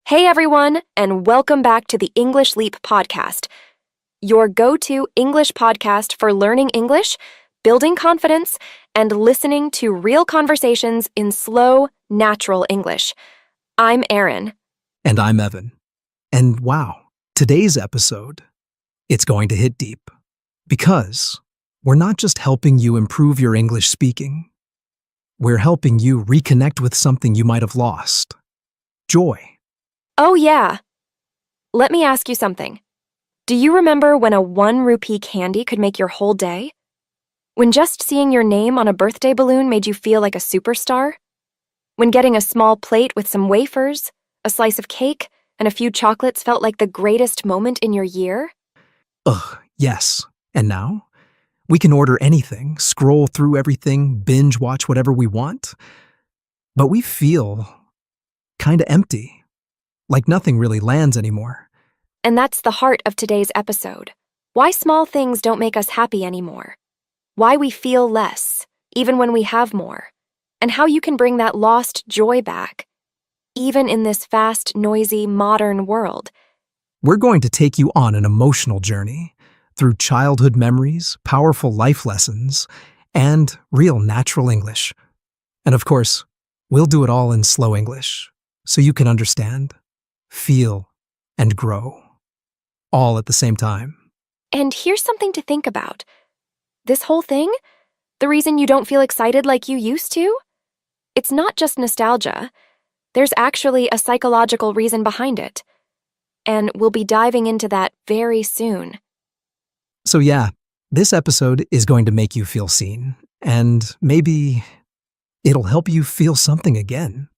Hey everyone, and welcome back to the English Leap podcast, your go-to English podcast for learning English, building confidence, and listening to real conversations in slow, natural English. I'm Erin. And I'm Evan. And wow, today's episode, it's going to hit deep. Because we're not just helping you improve your English speaking, we're helping you reconnect with something you might have lost. Joy. Oh yeah. Let me ask you something. Do you remember when a 1 rupee candy could make your whole day? When just seeing your name on a birthday balloon made you feel like a superstar? When getting a small plate with some wafers, a slice of cake, and a few chocolates felt like the greatest moment in your year? Ugh, yes. And now? We can order anything, scroll through everything, binge watch whatever we want. But we feel kinda empty. Like nothing really lands anymore. And that's the heart of today's episode. Why small things don't make us happy anymore. Why we feel less, even when we have more. And how you can bring that lost joy back, even in this fast, noisy, modern world. We're going to take you on an emotional journey through childhood memories, powerful life lessons, and real natural English. And of course, we'll do it all in slow English, so you can understand, feel, and grow, all at the same time. And here's something to think about. This whole thing, the reason you don't feel excited like you used to, it's not just nostalgia. There's actually a psychological reason behind it. And we'll be diving into that very soon. So yeah, this episode is going to make you feel seen, and maybe it'll help you feel something again.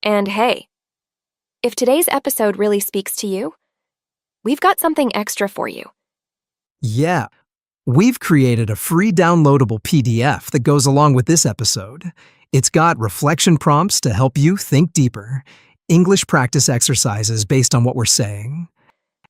And hey, if today's episode really speaks to you, we've got something extra for you. Yeah, we've created a free downloadable PDF that goes along with this episode. It's got reflection prompts to help you think deeper, English practice exercises based on what we're saying.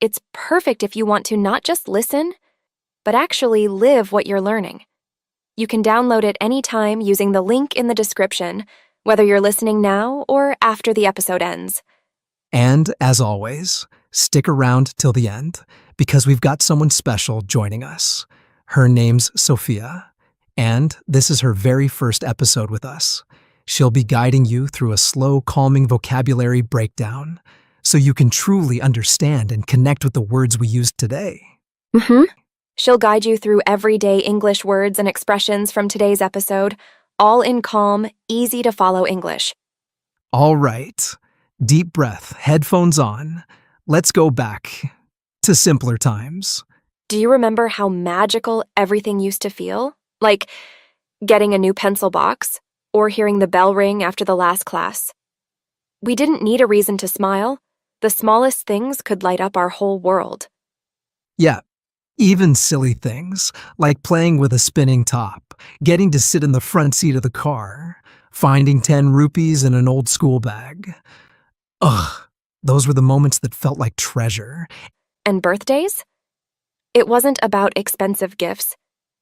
It's perfect if you want to not just listen, but actually live what you're learning. You can download it anytime using the link in the description, whether you're listening now or after the episode ends. And, as always, stick around till the end, because we've got someone special joining us. Her name's Sophia, and this is her very first episode with us. She'll be guiding you through a slow, calming vocabulary breakdown, so you can truly understand and connect with the words we used today. She'll guide you through everyday English words and expressions from today's episode, all in calm, easy-to-follow English. All right. Deep breath, headphones on. Let's go back to simpler times. Do you remember how magical everything used to feel? Like getting a new pencil box or hearing the bell ring after the last class? We didn't need a reason to smile. The smallest things could light up our whole world. Yeah, even silly things like playing with a spinning top, getting to sit in the front seat of the car, finding 10 rupees in an old school bag. Ugh, those were the moments that felt like treasure. And birthdays? It wasn't about expensive gifts.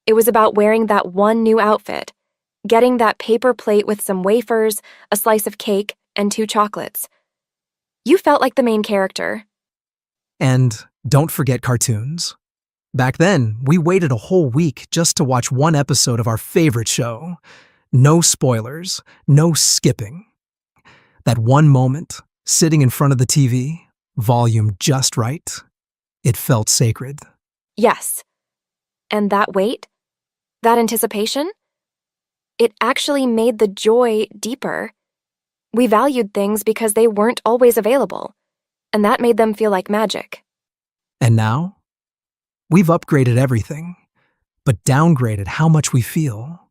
It was about wearing that one new outfit, getting that paper plate with some wafers, a slice of cake, and 2 chocolates. You felt like the main character. And don't forget cartoons. Back then, we waited a whole week just to watch one episode of our favorite show. No spoilers, no skipping. That one moment, sitting in front of the TV, volume just right, it felt sacred. Yes. And that wait, that anticipation, it actually made the joy deeper. We valued things because they weren't always available, and that made them feel like magic. And now, we've upgraded everything, but downgraded how much we feel.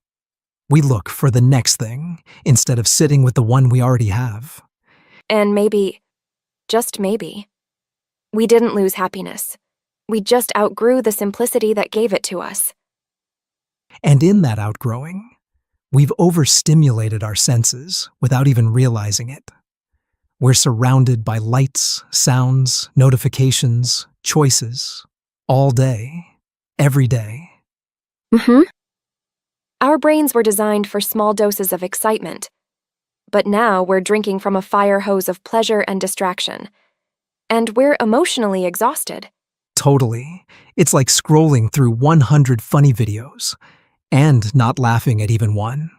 We look for the next thing instead of sitting with the one we already have. And maybe, just maybe, we didn't lose happiness. We just outgrew the simplicity that gave it to us. And in that outgrowing, we've overstimulated our senses without even realizing it. We're surrounded by lights, sounds, notifications, choices, all day, every day. Our brains were designed for small doses of excitement. but now we're drinking from a fire hose of pleasure and distraction. And we're emotionally exhausted. Totally. It's like scrolling through 100 funny videos and not laughing at even one.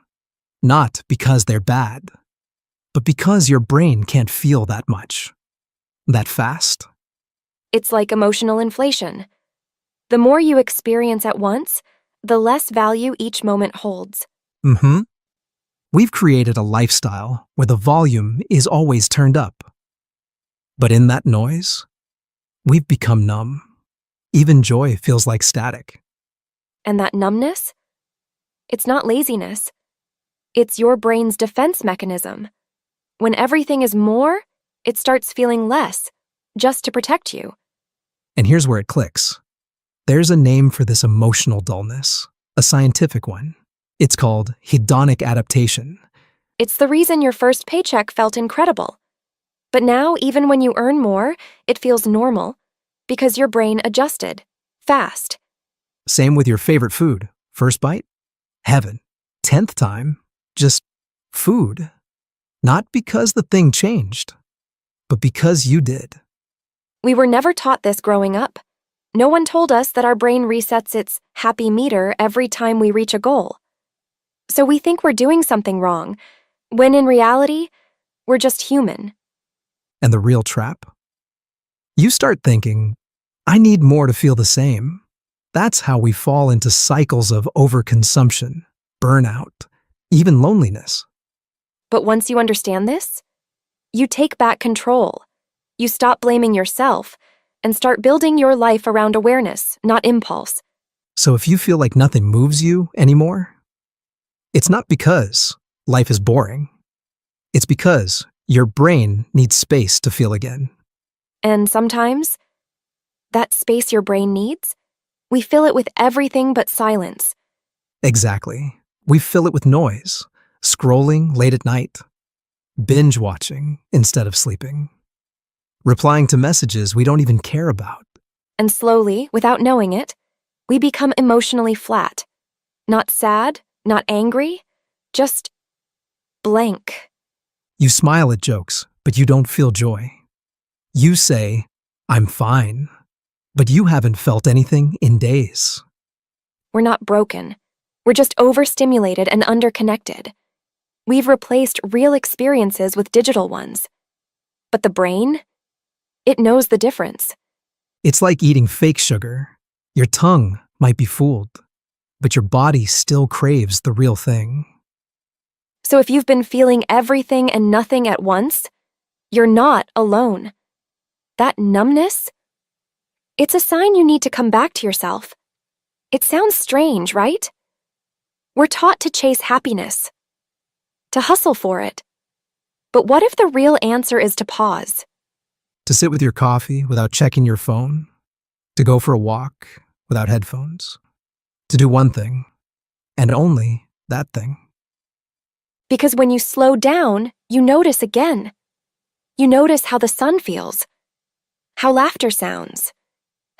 Not because they're bad, but because your brain can't feel that much. That fast. It's like emotional inflation. The more you experience at once, the less value each moment holds. Mm-hmm. We've created a lifestyle where the volume is always turned up. But in that noise, we've become numb. Even joy feels like static. And that numbness? It's not laziness. It's your brain's defense mechanism. When everything is more, it starts feeling less, just to protect you. And here's where it clicks. There's a name for this emotional dullness, a scientific one. It's called hedonic adaptation. It's the reason your first paycheck felt incredible. But now, even when you earn more, it feels normal, because your brain adjusted, fast. Same with your favorite food. First bite? Heaven. 10th time? Just food. Not because the thing changed, but because you did. We were never taught this growing up. No one told us that our brain resets its happy meter every time we reach a goal. So we think we're doing something wrong, when in reality, we're just human. And the real trap? You start thinking, I need more to feel the same. That's how we fall into cycles of overconsumption, burnout, even loneliness. But once you understand this, you take back control. You stop blaming yourself and start building your life around awareness, not impulse. So if you feel like nothing moves you anymore, it's not because life is boring. It's because your brain needs space to feel again. And sometimes, that space your brain needs, we fill it with everything but silence. Exactly. We fill it with noise, scrolling late at night, binge watching instead of sleeping, replying to messages we don't even care about. And slowly, without knowing it, we become emotionally flat. Not sad, not angry, just blank. You smile at jokes, but you don't feel joy. You say, I'm fine, but you haven't felt anything in days. We're not broken. We're just overstimulated and underconnected. We've replaced real experiences with digital ones. But the brain? It knows the difference. It's like eating fake sugar. Your tongue might be fooled, but your body still craves the real thing. So if you've been feeling everything and nothing at once, you're not alone. That numbness? It's a sign you need to come back to yourself. It sounds strange, right? We're taught to chase happiness, to hustle for it. But what if the real answer is to pause? To sit with your coffee without checking your phone, to go for a walk without headphones, to do one thing, and only that thing. Because when you slow down, you notice again. You notice how the sun feels, how laughter sounds,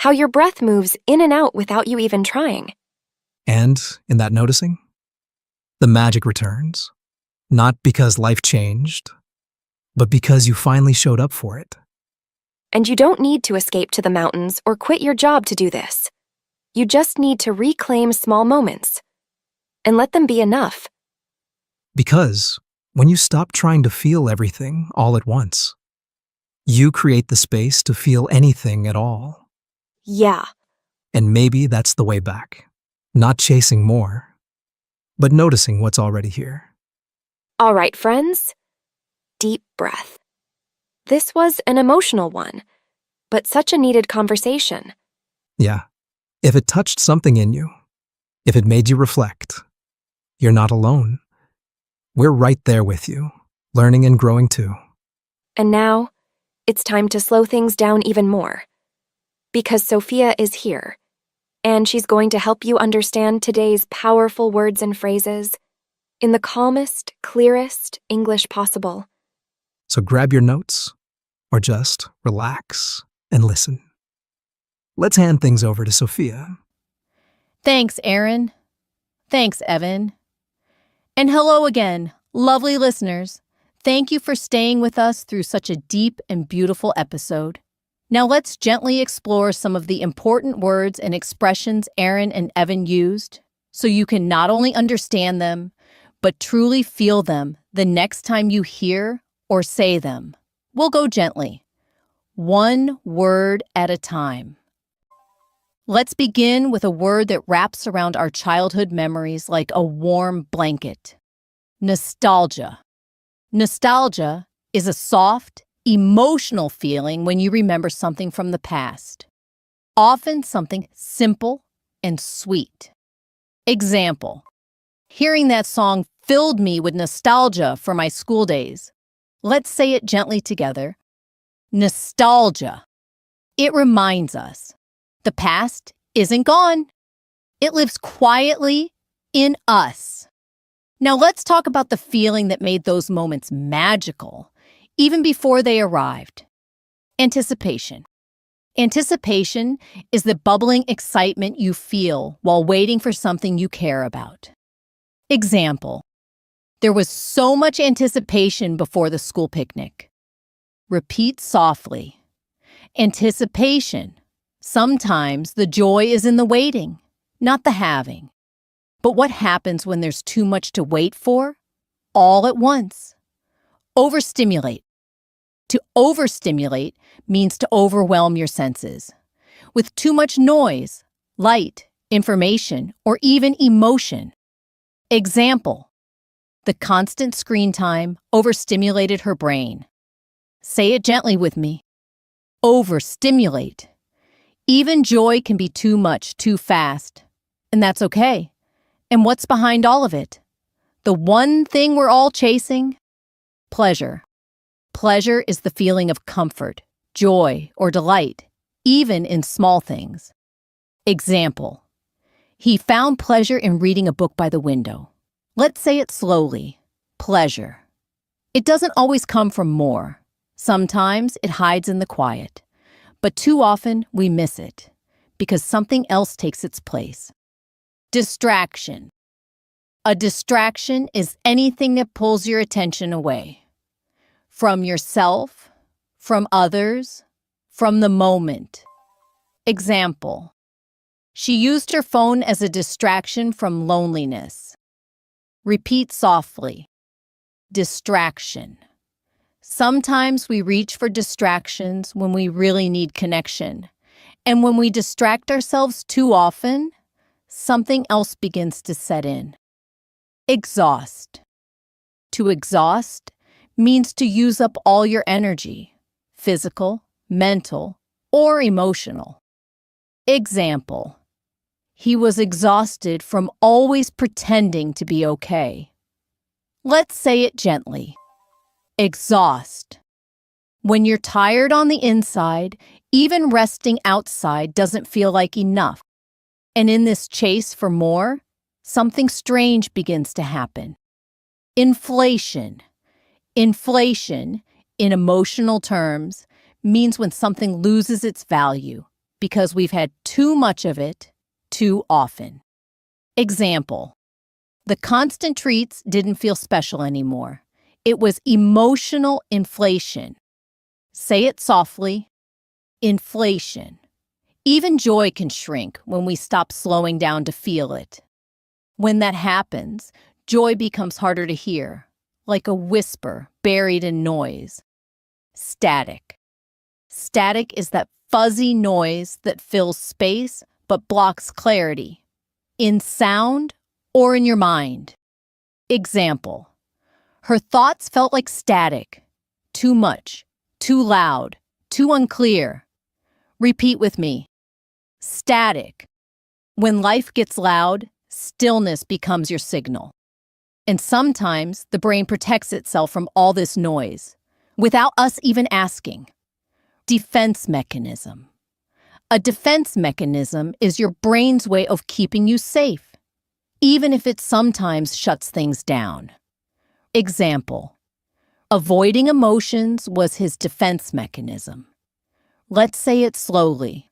how your breath moves in and out without you even trying. And in that noticing, the magic returns, not because life changed, but because you finally showed up for it. And you don't need to escape to the mountains or quit your job to do this. You just need to reclaim small moments and let them be enough. Because when you stop trying to feel everything all at once, you create the space to feel anything at all. Yeah. And maybe that's the way back. Not chasing more, but noticing what's already here. All right, friends. Deep breath. This was an emotional one, but such a needed conversation. Yeah. If it touched something in you, if it made you reflect, you're not alone. We're right there with you, learning and growing too. And now, it's time to slow things down even more. Because Sophia is here, and she's going to help you understand today's powerful words and phrases in the calmest, clearest English possible. So grab your notes, or just relax and listen. Let's hand things over to Sophia. Thanks, Aaron. Thanks, Evan. And hello again, lovely listeners. Thank you for staying with us through such a deep and beautiful episode. Now let's gently explore some of the important words and expressions Aaron and Evan used so you can not only understand them, but truly feel them the next time you hear or say them. We'll go gently, one word at a time. Let's begin with a word that wraps around our childhood memories like a warm blanket. Nostalgia. Nostalgia is a soft, emotional feeling when you remember something from the past. Often something simple and sweet. Example: hearing that song filled me with nostalgia for my school days. Let's say it gently together. Nostalgia. It reminds us the past isn't gone. It lives quietly in us. Now let's talk about the feeling that made those moments magical, even before they arrived. Anticipation. Anticipation is the bubbling excitement you feel while waiting for something you care about. Example: there was so much anticipation before the school picnic. Repeat softly. Anticipation. Sometimes the joy is in the waiting, not the having. But what happens when there's too much to wait for? All at once. Overstimulate. To overstimulate means to overwhelm your senses. With too much noise, light, information, or even emotion. Example: the constant screen time overstimulated her brain. Say it gently with me. Overstimulate. Even joy can be too much, too fast. And that's okay. And what's behind all of it? The one thing we're all chasing? Pleasure. Pleasure is the feeling of comfort, joy, or delight, even in small things. Example: he found pleasure in reading a book by the window. Let's say it slowly. Pleasure. It doesn't always come from more. Sometimes it hides in the quiet. But too often we miss it because something else takes its place. Distraction. A distraction is anything that pulls your attention away. From yourself, from others, from the moment. Example: she used her phone as a distraction from loneliness. Repeat softly. Distraction. Sometimes we reach for distractions when we really need connection. And when we distract ourselves too often, something else begins to set in. Exhaust. To exhaust means to use up all your energy, physical, mental, or emotional. Example: he was exhausted from always pretending to be okay. Let's say it gently. Exhaust. When you're tired on the inside, even resting outside doesn't feel like enough. And in this chase for more, something strange begins to happen. Inflation. Inflation, in emotional terms, means when something loses its value because we've had too much of it too often. Example: the constant treats didn't feel special anymore. It was emotional inflation. Say it softly. Inflation. Even joy can shrink when we stop slowing down to feel it. When that happens, joy becomes harder to hear, like a whisper buried in noise. Static. Static is that fuzzy noise that fills space but blocks clarity, in sound or in your mind. Example: her thoughts felt like static, too much, too loud, too unclear. Repeat with me. Static. When life gets loud, stillness becomes your signal. And sometimes the brain protects itself from all this noise, without us even asking. Defense mechanism. A defense mechanism is your brain's way of keeping you safe, even if it sometimes shuts things down. Example: avoiding emotions was his defense mechanism. Let's say it slowly.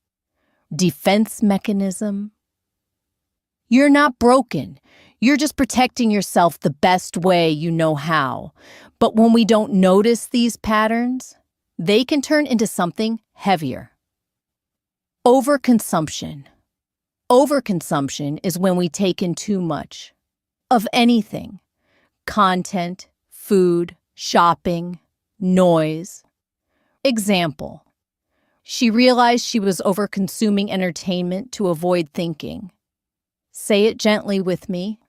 Defense mechanism. You're not broken. You're just protecting yourself the best way you know how. But when we don't notice these patterns, they can turn into something heavier. Overconsumption. Overconsumption is when we take in too much of anything: content, food, shopping, noise. Example: she realized she was overconsuming entertainment to avoid thinking. Say it gently with me.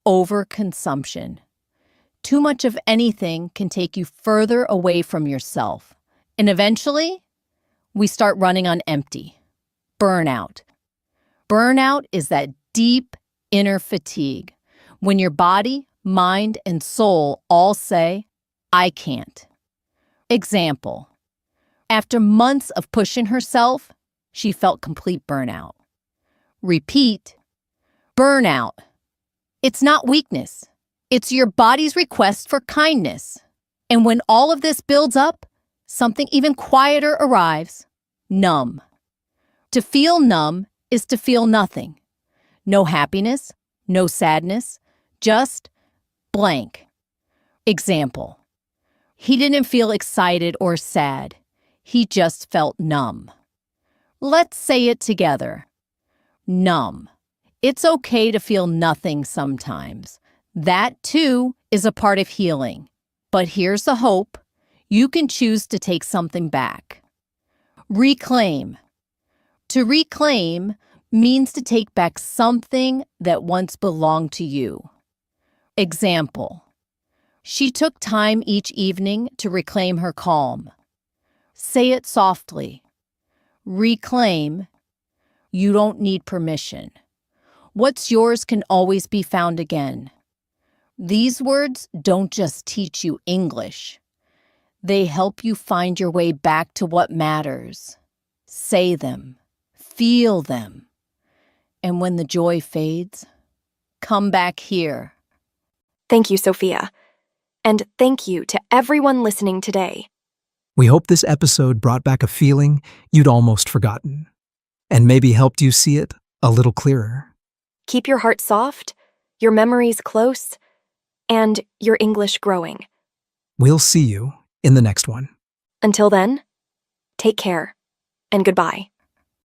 Overconsumption. Too much of anything can take you further away from yourself, and eventually, we start running on empty. Burnout. Burnout is that deep inner fatigue when your body, mind, and soul all say, "I can't." Example: after months of pushing herself, she felt complete burnout. Repeat: burnout. It's not weakness. It's your body's request for kindness. And when all of this builds up, something even quieter arrives: numb. To feel numb is to feel nothing. No happiness, no sadness, just blank. Example: he didn't feel excited or sad. He just felt numb. Let's say it together. Numb. It's okay to feel nothing sometimes. That, too, is a part of healing. But here's the hope. You can choose to take something back. Reclaim. To reclaim means to take back something that once belonged to you. Example: she took time each evening to reclaim her calm. Say it softly. Reclaim. You don't need permission. What's yours can always be found again. These words don't just teach you English. They help you find your way back to what matters. Say them. Feel them. And when the joy fades, come back here. Thank you, Sophia. And thank you to everyone listening today. We hope this episode brought back a feeling you'd almost forgotten, and maybe helped you see it a little clearer. Keep your heart soft, your memories close, and your English growing. We'll see you in the next one. Until then, take care and goodbye.